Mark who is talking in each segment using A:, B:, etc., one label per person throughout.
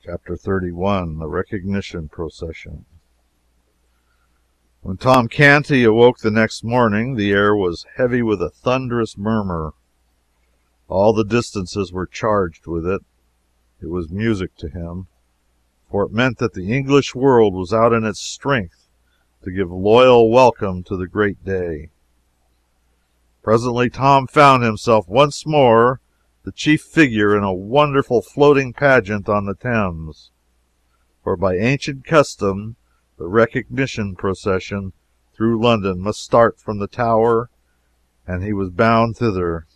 A: Chapter 31. The Recognition Procession. When Tom Canty awoke the next morning, the air was heavy with a thunderous murmur. All the distances were charged with it. It was music to him, for it meant that the English world was out in its strength to give loyal welcome to the great day. Presently Tom found himself once more the chief figure in a wonderful floating pageant on the Thames, for by ancient custom the Recognition Procession through London must start from the Tower, and he was bound thither.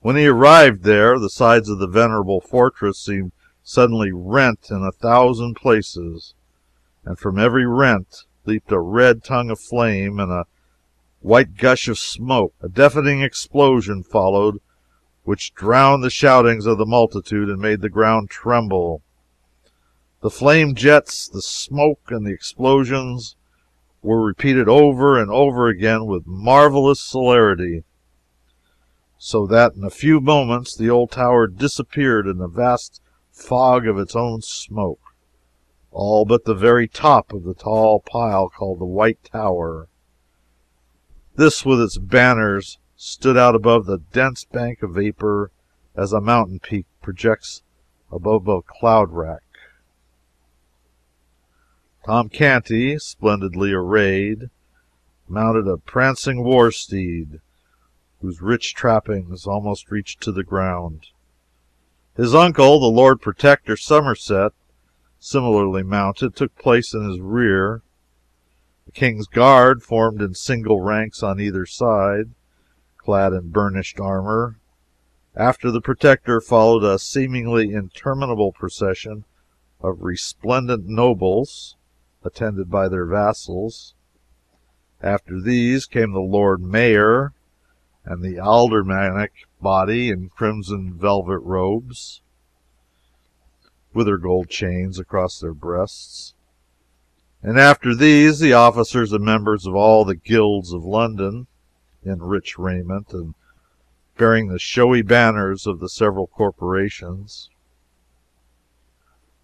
A: When he arrived there, the sides of the venerable fortress seemed suddenly rent in 1,000 places, and from every rent leaped a red tongue of flame and a white gush of smoke. A deafening explosion followed, which drowned the shoutings of the multitude and made the ground tremble. The flame jets, the smoke, and the explosions were repeated over and over again with marvelous celerity, so that in a few moments the old tower disappeared in a vast fog of its own smoke, all but the very top of the tall pile called the White Tower. This, with its banners, stood out above the dense bank of vapor as a mountain peak projects above a cloud rack. Tom Canty, splendidly arrayed, mounted a prancing war steed, whose rich trappings almost reached to the ground. His uncle, the Lord Protector Somerset, similarly mounted, took place in his rear. The King's Guard formed in single ranks on either side, clad in burnished armor. After the Protector followed a seemingly interminable procession of resplendent nobles, attended by their vassals. After these came the Lord Mayor and the aldermanic body in crimson velvet robes, with their gold chains across their breasts. And after these, the officers and members of all the guilds of London, in rich raiment and bearing the showy banners of the several corporations.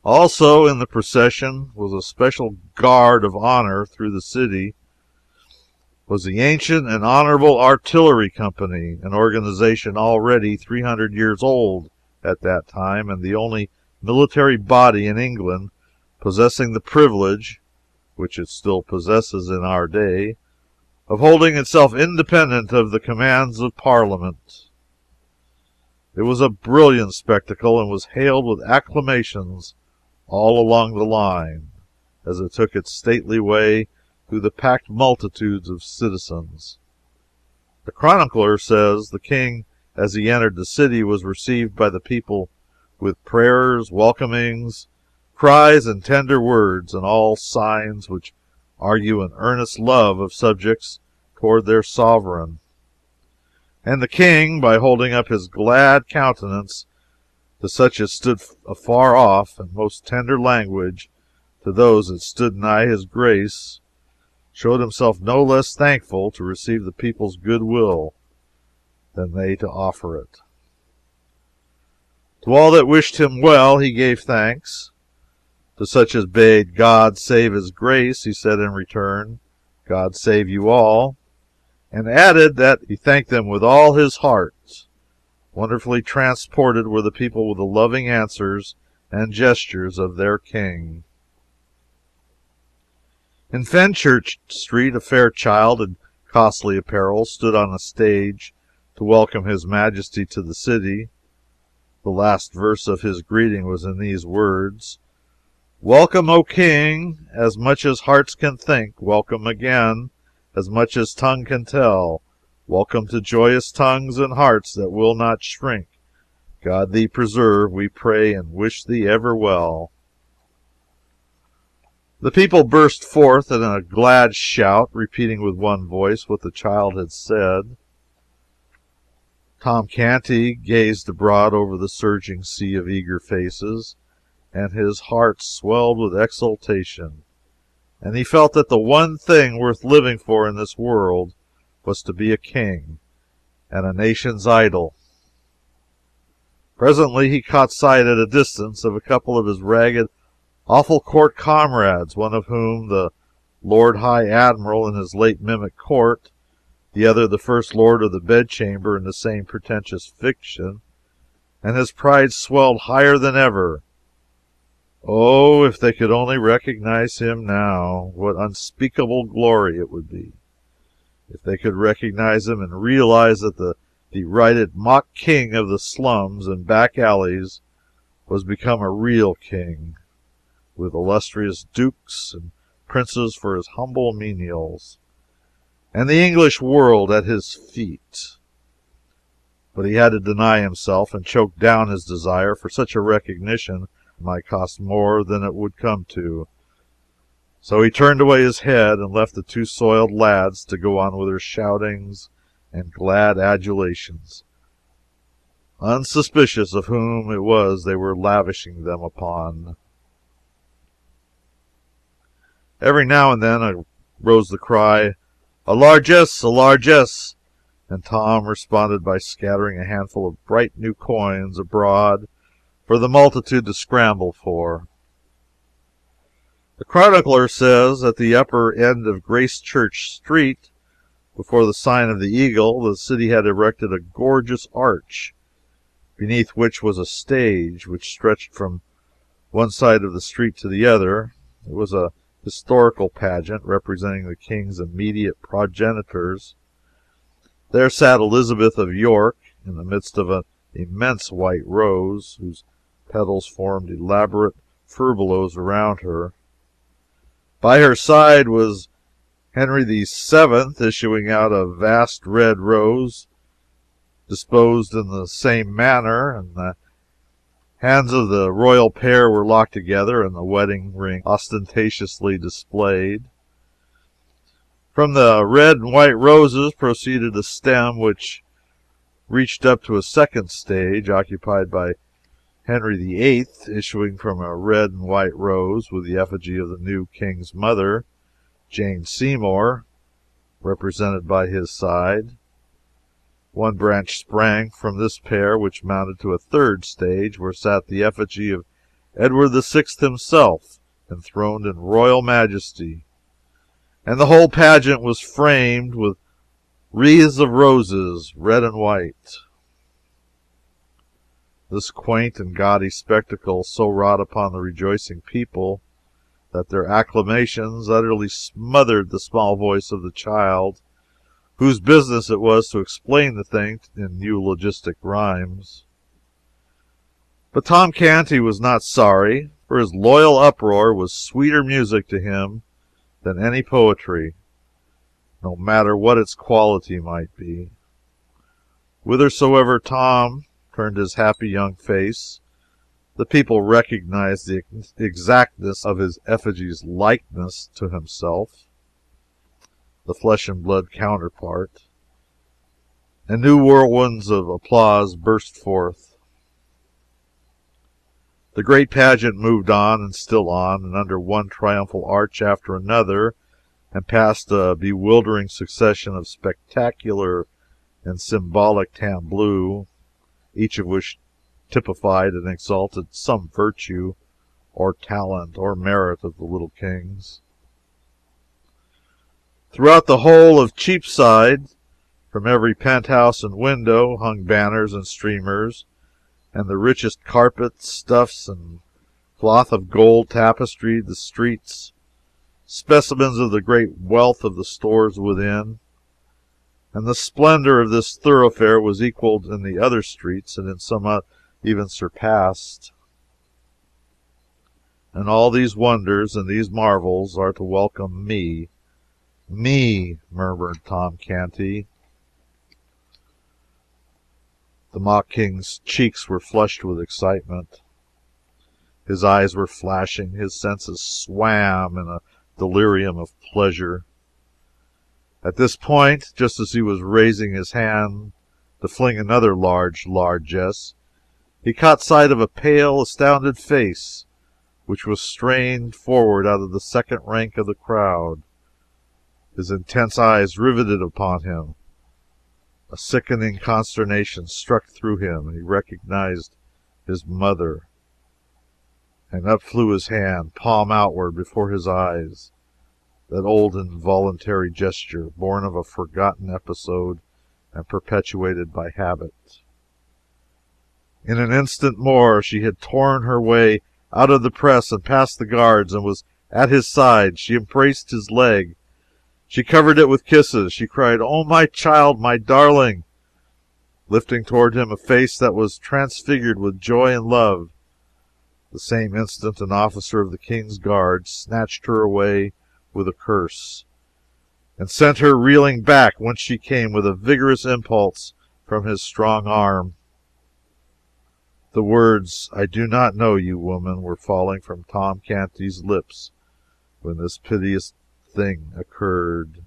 A: Also in the procession was a special guard of honor through the city, was the ancient and honorable artillery company, an organization already 300 years old at that time, and the only military body in England possessing the privilege, which it still possesses in our day, of holding itself independent of the commands of Parliament. It was a brilliant spectacle, and was hailed with acclamations all along the line, as it took its stately way through the packed multitudes of citizens. The chronicler says the King, as he entered the city, was received by the people with prayers, welcomings, cries, and tender words, and all signs which argue an earnest love of subjects toward their sovereign. And the King, by holding up his glad countenance to such as stood afar off, in most tender language to those that stood nigh his grace, showed himself no less thankful to receive the people's good will than they to offer it. To all that wished him well he gave thanks. To such as bade God save his grace, he said in return, God save you all, and added that he thanked them with all his heart. Wonderfully transported were the people with the loving answers and gestures of their King. In Fenchurch Street, a fair child in costly apparel stood on a stage to welcome his Majesty to the city. The last verse of his greeting was in these words: "Welcome, O King, as much as hearts can think. Welcome again, as much as tongue can tell. Welcome to joyous tongues and hearts that will not shrink. God thee preserve, we pray, and wish thee ever well." The people burst forth in a glad shout, repeating with one voice what the child had said. Tom Canty gazed abroad over the surging sea of eager faces, and his heart swelled with exultation, and he felt that the one thing worth living for in this world was to be a king and a nation's idol. Presently he caught sight at a distance of a couple of his ragged, awful court comrades, one of whom the Lord High Admiral in his late mimic court, the other the First Lord of the Bedchamber in the same pretentious fiction, and his pride swelled higher than ever. Oh, if they could only recognize him now, what unspeakable glory it would be! If they could recognize him and realize that the derided mock king of the slums and back alleys was become a real king, with illustrious dukes and princes for his humble menials, and the English world at his feet. But he had to deny himself and choke down his desire, for such a recognition might cost more than it would come to. So he turned away his head and left the two soiled lads to go on with their shoutings and glad adulations, unsuspicious of whom it was they were lavishing them upon. Every now and then arose the cry, "A largesse! A largesse!" and Tom responded by scattering a handful of bright new coins abroad for the multitude to scramble for. The chronicler says, at the upper end of Grace Church Street, before the sign of the Eagle, the city had erected a gorgeous arch, beneath which was a stage which stretched from one side of the street to the other. It was a historical pageant representing the king's immediate progenitors. There sat Elizabeth of York in the midst of an immense white rose, whose petals formed elaborate furbelows around her. By her side was Henry the Seventh, issuing out a vast red rose, disposed in the same manner, and the hands of the royal pair were locked together and the wedding ring ostentatiously displayed. From the red and white roses proceeded a stem which reached up to a second stage, occupied by Henry the Eighth, issuing from a red and white rose, with the effigy of the new king's mother, Jane Seymour, represented by his side. One branch sprang from this pair, which mounted to a third stage, where sat the effigy of Edward the Sixth himself, enthroned in royal majesty, and the whole pageant was framed with wreaths of roses, red and white. This quaint and gaudy spectacle so wrought upon the rejoicing people that their acclamations utterly smothered the small voice of the child, whose business it was to explain the thing in eulogistic rhymes. But Tom Canty was not sorry, for his loyal uproar was sweeter music to him than any poetry, no matter what its quality might be. Whithersoever Tom turned his happy young face, the people recognized the exactness of his effigy's likeness to himself, the flesh and blood counterpart, and new whirlwinds of applause burst forth. The great pageant moved on and still on, and under one triumphal arch after another, and past a bewildering succession of spectacular and symbolic tableaux, each of which typified and exalted some virtue or talent or merit of the little kings. Throughout the whole of Cheapside, from every penthouse and window, hung banners and streamers, and the richest carpets, stuffs, and cloth of gold tapestried the streets, specimens of the great wealth of the stores within. And the splendor of this thoroughfare was equaled in the other streets, and in some even surpassed. And all these wonders and these marvels are to welcome me, murmured Tom Canty. The mock king's cheeks were flushed with excitement. His eyes were flashing. His senses swam in a delirium of pleasure. At this point, just as he was raising his hand to fling another largesse, he caught sight of a pale, astounded face which was strained forward out of the second rank of the crowd, his intense eyes riveted upon him. A sickening consternation struck through him. He recognized his mother, and up flew his hand, palm outward, before his eyes, that old involuntary gesture, born of a forgotten episode and perpetuated by habit. In an instant more she had torn her way out of the press and past the guards, and was at his side. She embraced his leg. She covered it with kisses. She cried, "Oh, my child, my darling!" lifting toward him a face that was transfigured with joy and love. The same instant an officer of the King's Guard snatched her away with a curse, and sent her reeling back whence she came with a vigorous impulse from his strong arm. The words, "I do not know you, woman," were falling from Tom Canty's lips when this piteous thing occurred.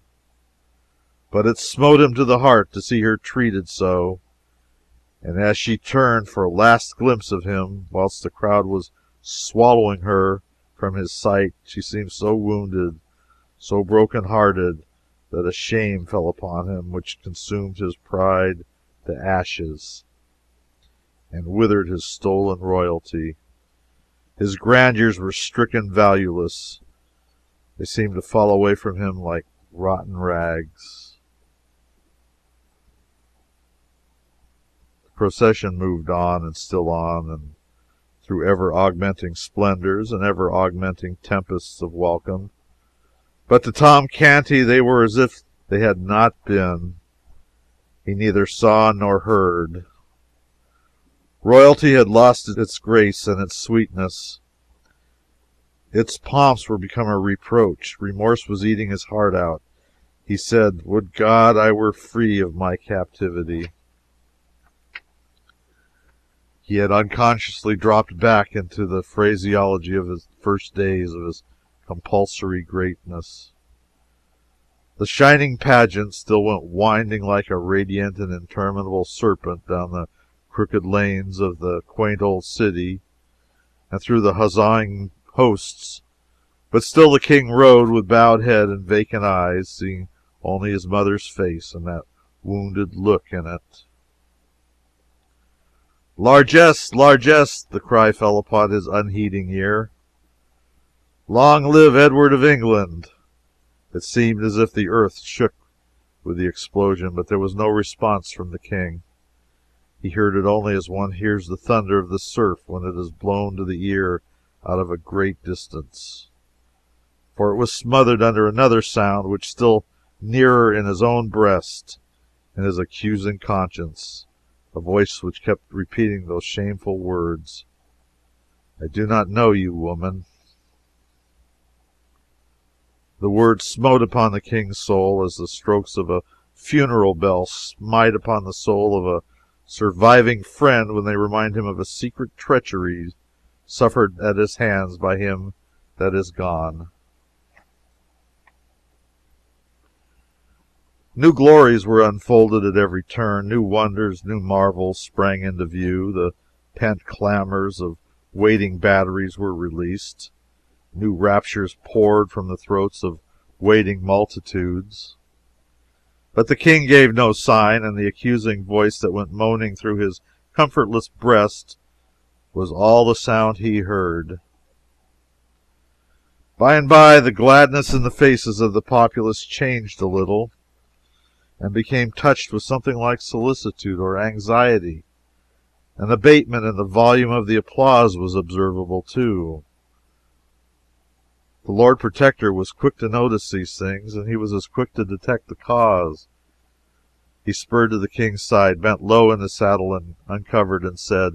A: But it smote him to the heart to see her treated so, and as she turned for a last glimpse of him, whilst the crowd was swallowing her from his sight, she seemed so wounded, so broken hearted, that a shame fell upon him which consumed his pride to ashes and withered his stolen royalty. His grandeurs were stricken valueless. They seemed to fall away from him like rotten rags. The procession moved on and still on, and through ever augmenting splendors and ever augmenting tempests of welcome. But to Tom Canty they were as if they had not been. He neither saw nor heard. Royalty had lost its grace and its sweetness. Its pomps were become a reproach. Remorse was eating his heart out. He said, "Would God I were free of my captivity." He had unconsciously dropped back into the phraseology of his first days of his compulsory greatness. The shining pageant still went winding like a radiant and interminable serpent down the crooked lanes of the quaint old city and through the huzzaing hosts, but still the King rode with bowed head and vacant eyes, seeing only his mother's face and that wounded look in it. "Largesse! Largesse!" the cry fell upon his unheeding ear. "Long live Edward of England!" It seemed as if the earth shook with the explosion, but there was no response from the King. He heard it only as one hears the thunder of the surf when it is blown to the ear out of a great distance, for it was smothered under another sound which still nearer in his own breast, in his accusing conscience, a voice which kept repeating those shameful words, "I do not know you, woman." The words smote upon the King's soul as the strokes of a funeral bell smite upon the soul of a surviving friend when they remind him of a secret treachery suffered at his hands by him that is gone. New glories were unfolded at every turn. New wonders, new marvels sprang into view. The pent clamors of waiting batteries were released. New raptures poured from the throats of waiting multitudes. But the King gave no sign, and the accusing voice that went moaning through his comfortless breast was all the sound he heard. By and by the gladness in the faces of the populace changed a little, and became touched with something like solicitude or anxiety. An abatement in the volume of the applause was observable, too. The Lord Protector was quick to notice these things, and he was as quick to detect the cause. He spurred to the King's side, bent low in the saddle, and uncovered, and said,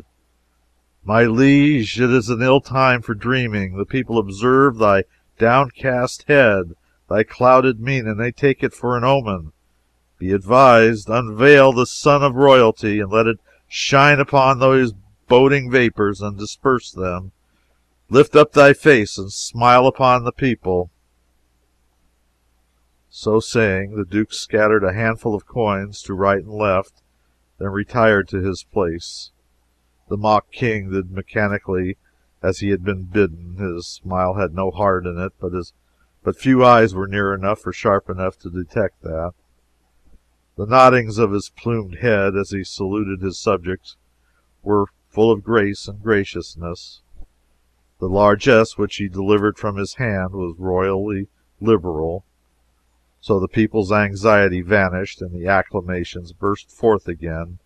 A: "My liege, it is an ill time for dreaming. The people observe thy downcast head, thy clouded mien, and they take it for an omen. Be advised, unveil the sun of royalty, and let it shine upon those boding vapors, and disperse them. Lift up thy face, and smile upon the people." So saying, the Duke scattered a handful of coins to right and left, then retired to his place. The mock King did mechanically as he had been bidden. His smile had no heart in it, but few eyes were near enough or sharp enough to detect that. The noddings of his plumed head, as he saluted his subjects, were full of grace and graciousness. The largesse which he delivered from his hand was royally liberal. So the people's anxiety vanished, and the acclamations burst forth again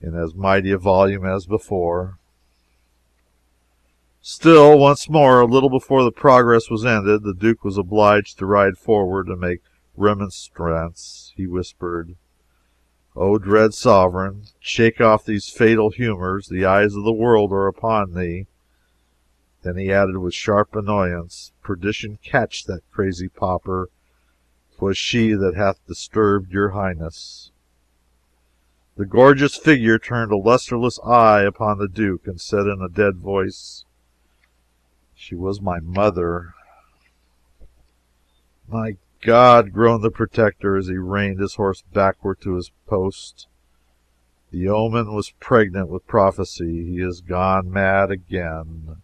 A: in as mighty a volume as before. Still, once more, a little before the progress was ended, the Duke was obliged to ride forward and make remonstrance. He whispered, "O dread sovereign, shake off these fatal humors. The eyes of the world are upon thee." Then he added with sharp annoyance, "Perdition catch that crazy pauper. 'Twas she that hath disturbed your highness." The gorgeous figure turned a lusterless eye upon the Duke and said in a dead voice, "She was my mother." "My God!" groaned the Protector as he reined his horse backward to his post. "The omen was pregnant with prophecy. He is gone mad again."